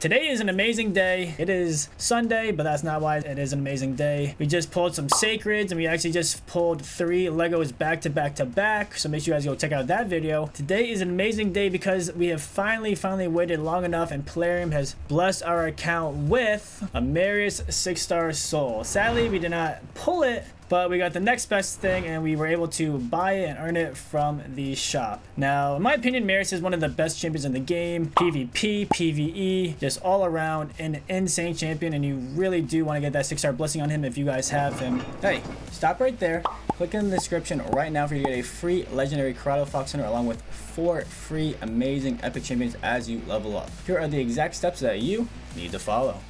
Today is an amazing day. It is Sunday, but that's not why it is an amazing day. We just pulled some sacreds and we actually just pulled 3 Legos back to back to back. So make sure you guys go check out that video. Today is an amazing day because we have finally waited long enough and Plarium has blessed our account with a Marius 6-star soul. Sadly, we did not pull it, but we got the next best thing and we were able to buy it and earn it from the shop. Now, in my opinion, Marius is one of the best champions in the game. PvP, PvE, just all around an insane champion, and you really do want to get that 6-star blessing on him if you guys have him. Hey, stop right there. Click in the description right now for you to get a free legendary Karato Fox Hunter along with 4 free amazing epic champions as you level up. Here are the exact steps that you need to follow.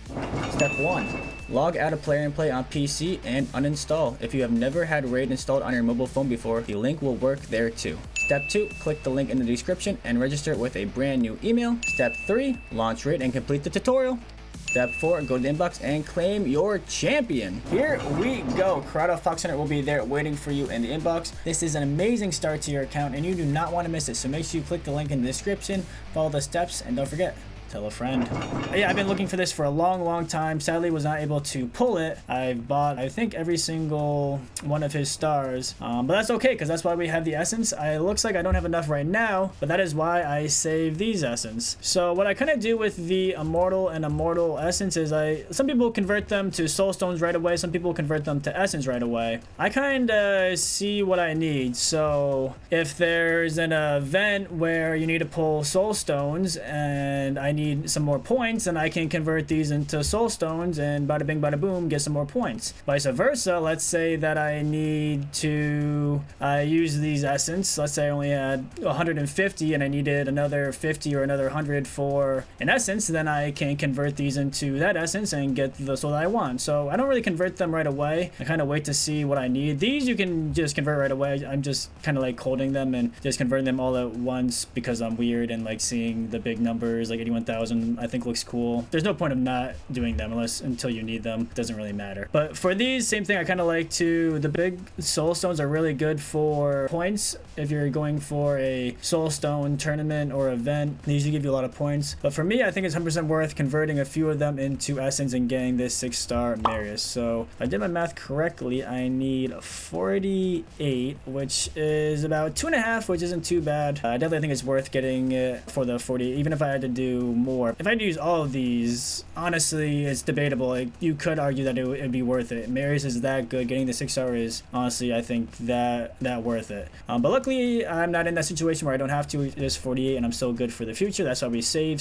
Step 1. Log out of Plarium Play on PC and uninstall. If you have never had Raid installed on your mobile phone before, the link will work there too. Step 2. Click the link in the description and register with a brand new email. Step 3. Launch Raid and complete the tutorial. Step 4, go to the inbox and claim your champion. Here we go. Karato Fox Hunter will be there waiting for you in the inbox. This is an amazing start to your account and you do not want to miss it. So make sure you click the link in the description, follow the steps, and don't forget, tell a friend. Yeah, I've been looking for this for a long time. Sadly, was not able to pull it. I've bought, I think, every single one of his stars. But that's okay, because that's why we have the essence. It looks like I don't have enough right now, but that is why I save these essence. So what I kind of do with the immortal and immortal essence is some people convert them to soul stones right away. Some people convert them to essence right away. I kind of see what I need. So if there's an event where you need to pull soul stones and I need some more points, and I can convert these into soul stones and bada bing bada boom, get some more points. Vice versa, let's say that I need to use these essence. Let's say I only had 150 and I needed another 50 or another 100 for an essence, then I can convert these into that essence and get the soul that I want. So I don't really convert them right away. I kind of wait to see what I need. These you can just convert right away. I'm just kind of like holding them and just converting them all at once because I'm weird and like seeing the big numbers like 81,000 I think looks cool. There's no point of not doing them until you need them. It doesn't really matter. But for these, same thing. I kind of like the big soul stones are really good for points. If you're going for a soul stone tournament or event, they usually give you a lot of points. But for me, I think it's 100% worth converting a few of them into essence and getting this 6-star Marius. So if I did my math correctly, I need 48, which is about 2.5, which isn't too bad. I definitely think it's worth getting it for the 48, even if I had to do more. If I had to use all of these, honestly, it's debatable. Like, you could argue that it'd be worth it. Marius is that good. Getting the 6-star is honestly, I think that worth it. But luckily, I'm not in that situation where I don't have to. It is 48, and I'm still good for the future. That's why we save.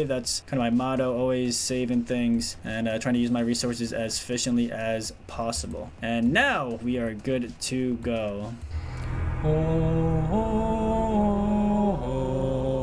That's kind of my motto. Always saving things and trying to use my resources as efficiently as possible. And now we are good to go.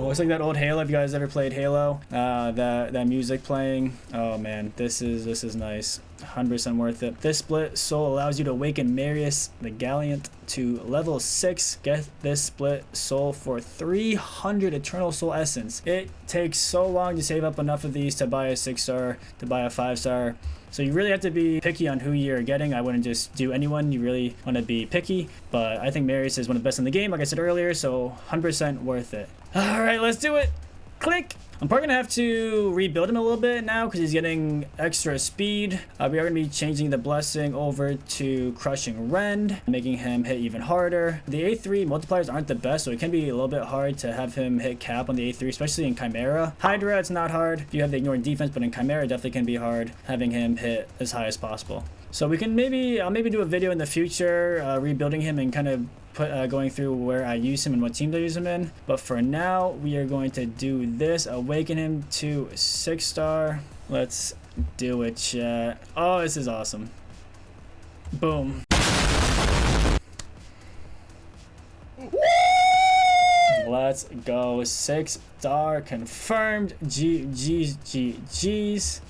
It's like that old Halo. If you guys ever played Halo, that music playing. Oh man, this is nice. 100% worth it. This split soul allows you to awaken Marius the Gallant to level 6. Get this split soul for 300 eternal soul essence. It takes so long to save up enough of these to buy a 6-star, to buy a 5-star. So you really have to be picky on who you're getting. I wouldn't just do anyone. You really want to be picky. But I think Marius is one of the best in the game, like I said earlier, so 100% worth it. All right, let's do it. Click. I'm probably going to have to rebuild him a little bit now because he's getting extra speed. We are going to be changing the blessing over to Crushing Rend, making him hit even harder. The A3 multipliers aren't the best, so it can be a little bit hard to have him hit cap on the A3, especially in Chimera. Hydra, it's not hard if you have the ignoring defense, but in Chimera, it definitely can be hard having him hit as high as possible. So we can I'll maybe do a video in the future rebuilding him and kind of going through where I use him and what teams I use him in. But for now, we are going to do this. Awaken him to 6-star. Let's do it, chat. Oh, this is awesome. Boom. Let's go. 6-star confirmed. GG's.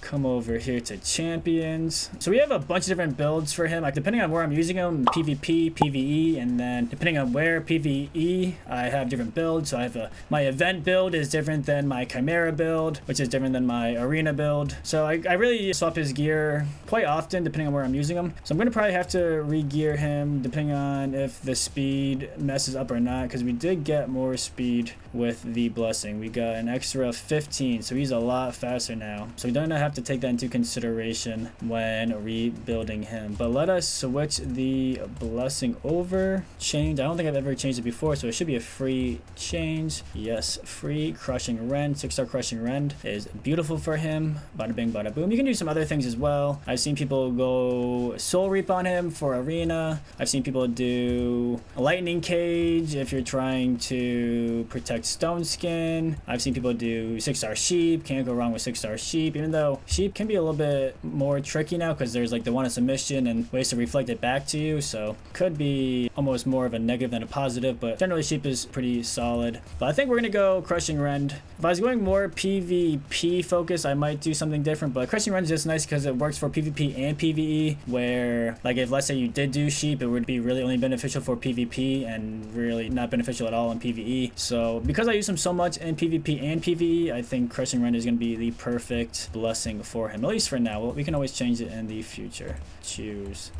Come over here to champions. So we have a bunch of different builds for him. Like, depending on where I'm using him, PvP, PvE, and then depending on where PvE, I have different builds. So I have my event build is different than my Chimera build, which is different than my arena build. So I really swap his gear quite often depending on where I'm using him. So I'm going to probably have to re-gear him depending on if the speed messes up or not, because we did get more speed speed with the blessing. We got an extra 15, so he's a lot faster now. So we don't have to take that into consideration when rebuilding him. But let us switch the blessing over. Change. I don't think I've ever changed it before, so it should be a free change. Yes, free. Crushing Rend. 6-star Crushing Rend is beautiful for him. Bada bing, bada boom. You can do some other things as well. I've seen people go Soul Reap on him for Arena. I've seen people do a Lightning Cage if you're trying to protect Stone Skin. I've seen people do 6-star Sheep. Can't go wrong with 6-star Sheep, even though Sheep can be a little bit more tricky now because there's like the one in submission and ways to reflect it back to you, so could be almost more of a negative than a positive, but generally Sheep is pretty solid. But I think we're gonna go Crushing Rend. If I was going more PvP focus, I might do something different, but Crushing Rend is just nice because it works for PvP and PvE, where like if let's say you did do Sheep, it would be really only beneficial for PvP and really not beneficial at all in PvE. So because I use him so much in PvP and PvE, I think Crushing Rend is going to be the perfect blessing for him, at least for now. We can always change it in the future. Choose.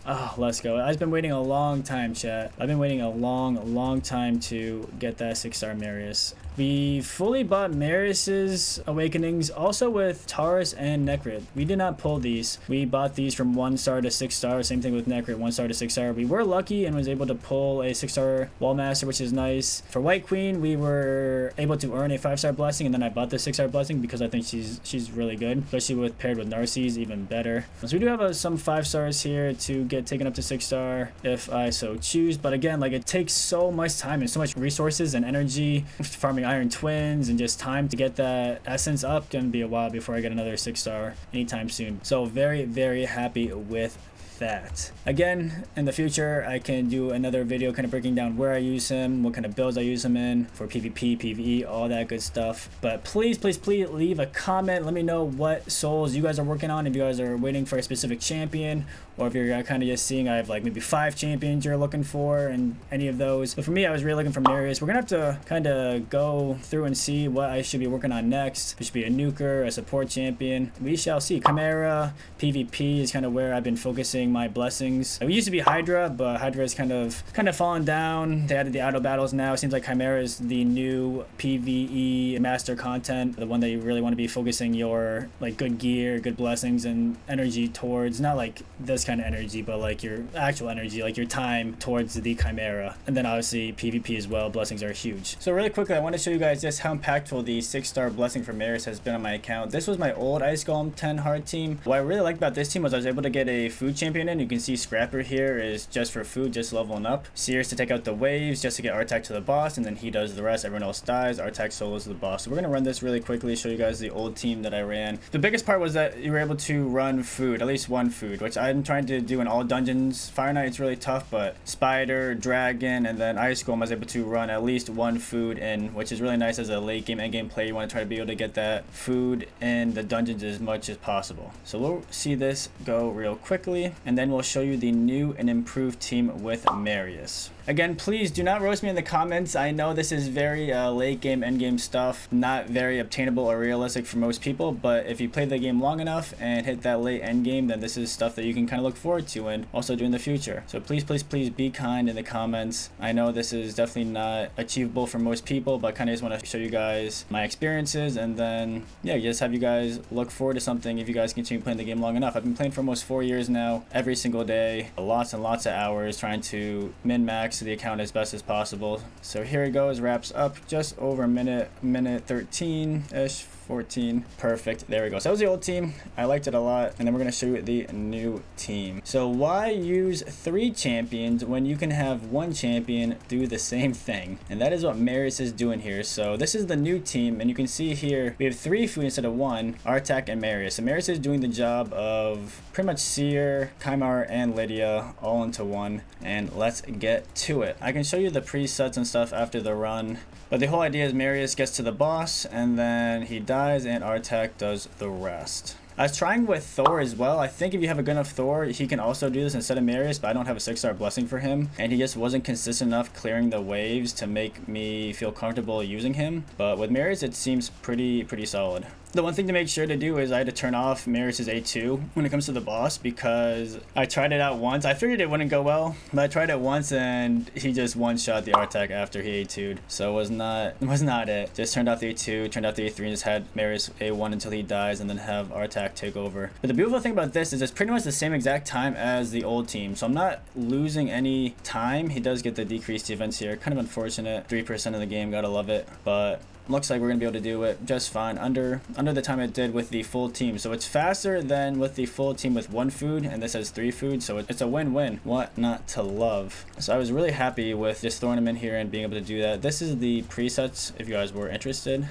Oh, let's go. I've been waiting a long time, chat. I've been waiting a long time to get that 6-star Marius. We fully bought Marius's Awakenings, also with Taurus and Necrit. We did not pull these. We bought these from 1-star to 6-star. Same thing with Necrit, 1-star to 6-star. We were lucky and was able to pull a 6-star Wallmaster, which is nice. For White Queen, we were able to earn a 5-star blessing, and then I bought the 6-star blessing because I think she's really good, especially with paired with Narcisse, even better. So we do have some 5-stars here to get taken up to 6-star if I so choose. But again, like it takes so much time and so much resources and energy farming Iron Twins and just time to get that essence up. Gonna be a while before I get another 6-star anytime soon. So very happy with that. Again, in the future, I can do another video kind of breaking down where I use him, what kind of builds I use him in for PvP, PvE, all that good stuff. But please leave a comment. Let me know what souls you guys are working on, if you guys are waiting for a specific champion, or if you're kind of just seeing I have like maybe 5 champions you're looking for and any of those. But for me, I was really looking for Marius. We're gonna have to kind of go through and see what I should be working on next. It should be a nuker, a support champion. We shall see. Chimera, PvP is kind of where I've been focusing my blessings. We used to be Hydra, but Hydra has kind of fallen down. They added the auto battles now. It seems like Chimera is the new PvE master content, the one that you really want to be focusing your like good gear, good blessings, and energy towards. Not like this kind of energy, but like your actual energy, like your time towards the Chimera. And then obviously PvP as well. Blessings are huge. So really quickly, I want to show you guys just how impactful the 6-star blessing for Marius has been on my account. This was my old Ice Golem 10 hard team. What I really liked about this team was I was able to get a food champion in. You can see Scrapper here is just for food, just leveling up. Sears to take out the waves, just to get Artak to the boss, and then he does the rest. Everyone else dies. Artak solos the boss. So we're gonna run this really quickly, show you guys the old team that I ran. The biggest part was that you were able to run food, at least one food, which I'm trying to do in all dungeons. Fire Knight it's really tough, but Spider, Dragon, and then Ice Golem was able to run at least one food in, which is really nice as a late game, end game player. You want to try to be able to get that food in the dungeons as much as possible. So we'll see this go real quickly, and then we'll show you the new and improved team with Marius. Again, please do not roast me in the comments. I know this is very late game, end game stuff, not very obtainable or realistic for most people, but if you play the game long enough and hit that late end game, then this is stuff that you can kind of look forward to and also do in the future. So please be kind in the comments. I know this is definitely not achievable for most people, but kind of just want to show you guys my experiences, and then yeah, just have you guys look forward to something if you guys continue playing the game long enough. I've been playing for almost 4 years now, every single day, lots and lots of hours trying to min-max the account as best as possible. So here it goes, wraps up just over a minute 13-ish, 14. Perfect. There we go. So that was the old team. I liked it a lot. And then we're going to show you the new team. So why use 3 champions when you can have 1 champion do the same thing? And that is what Marius is doing here. So this is the new team. And you can see here we have 3 food instead of 1, Artak and Marius. So Marius is doing the job of pretty much Seer, Chimera, and Lydia all into one. And let's get to it. I can show you the presets and stuff after the run. But the whole idea is Marius gets to the boss and then he dies and Artak does the rest. I was trying with Thor as well. I think if you have a good enough Thor, he can also do this instead of Marius, but I don't have a 6-star blessing for him. And he just wasn't consistent enough clearing the waves to make me feel comfortable using him. But with Marius, it seems pretty solid. The one thing to make sure to do is I had to turn off Marius's A2 when it comes to the boss, because I tried it out once. I figured it wouldn't go well, but I tried it once and he just one-shot the R-Tech after he A2'd. So it was not it. Just turned off the A2, turned off the A3, and just had Marius A1 until he dies, and then have R-Tech take over. But the beautiful thing about this is it's pretty much the same exact time as the old team, so I'm not losing any time. He does get the decreased events here. Kind of unfortunate. 3% of the game, gotta love it. But looks like we're gonna be able to do it just fine under the time it did with the full team. So it's faster than with the full team with 1 food, and this has 3 food, so it's a win-win. What not to love? So I was really happy with just throwing him in here and being able to do that. This is the presets if you guys were interested.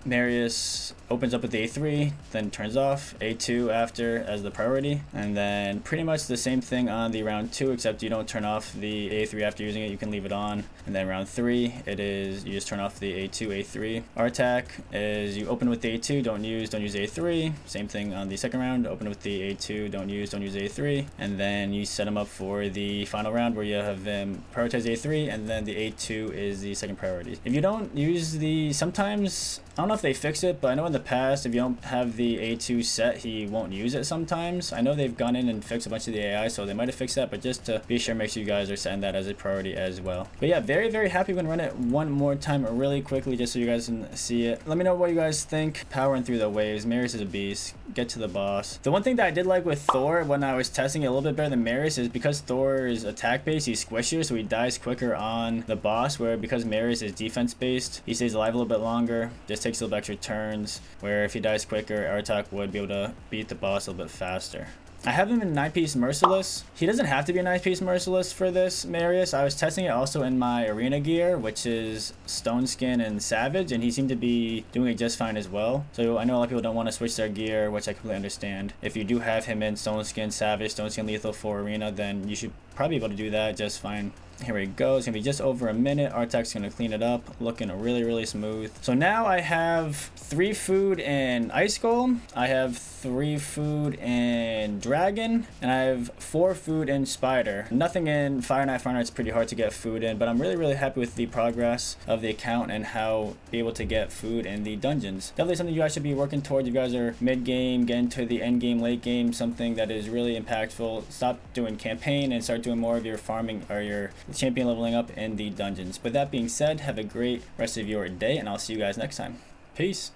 Marius opens up with the A3, then turns off A2 after as the priority, and then pretty much the same thing on the round 2, except you don't turn off the A3 after using it, you can leave it on. And then round 3, it is you just turn off the A2, A3. R-Attack is you open with the A2, don't use A3. Same thing on the second round, open with the A2, don't use A3, and then you set them up for the final round where you have them prioritize A3, and then the A2 is the second priority. If you don't use the, sometimes, I don't know if they fix it, but I know in the past, if you don't have the A2 set, he won't use it sometimes. I know they've gone in and fixed a bunch of the AI, so they might have fixed that, but just to be sure, make sure you guys are setting that as a priority as well. But yeah, very, very happy. I'm gonna run it one more time really quickly just so you guys can see it. Let me know what you guys think. Powering through the waves. Marius is a beast. Get to the boss. The one thing that I did like with Thor when I was testing it a little bit better than Marius is because Thor is attack based, he's squishier, so he dies quicker on the boss, where because Marius is defense based, he stays alive a little bit longer, just takes a little bit extra turns, where if he dies quicker, our attack would be able to beat the boss a little bit faster. I have him in 9-piece Merciless. He doesn't have to be a 9-piece Merciless for this Marius. I was testing it also in my arena gear, which is Stone Skin and Savage, and he seemed to be doing it just fine as well. So I know a lot of people don't want to switch their gear, which I completely understand. If you do have him in Stone Skin, Savage, Stone Skin Lethal for arena, then you should probably be able to do that just fine. Here we go. It's gonna be just over a minute. R-Tech's gonna clean it up, looking really, really smooth. So now I have 3 food in Ice Golem, I have 3 food in Dragon, and I have 4 food in Spider. Nothing in Fire Knight. Fire Knight's pretty hard to get food in, but I'm really, really happy with the progress of the account and how be able to get food in the dungeons. Definitely something you guys should be working towards. You guys are mid-game, getting to the end game, late game, something that is really impactful. Stop doing campaign and start doing more of your farming or your champion leveling up in the dungeons. With that being said, have a great rest of your day, and I'll see you guys next time. Peace.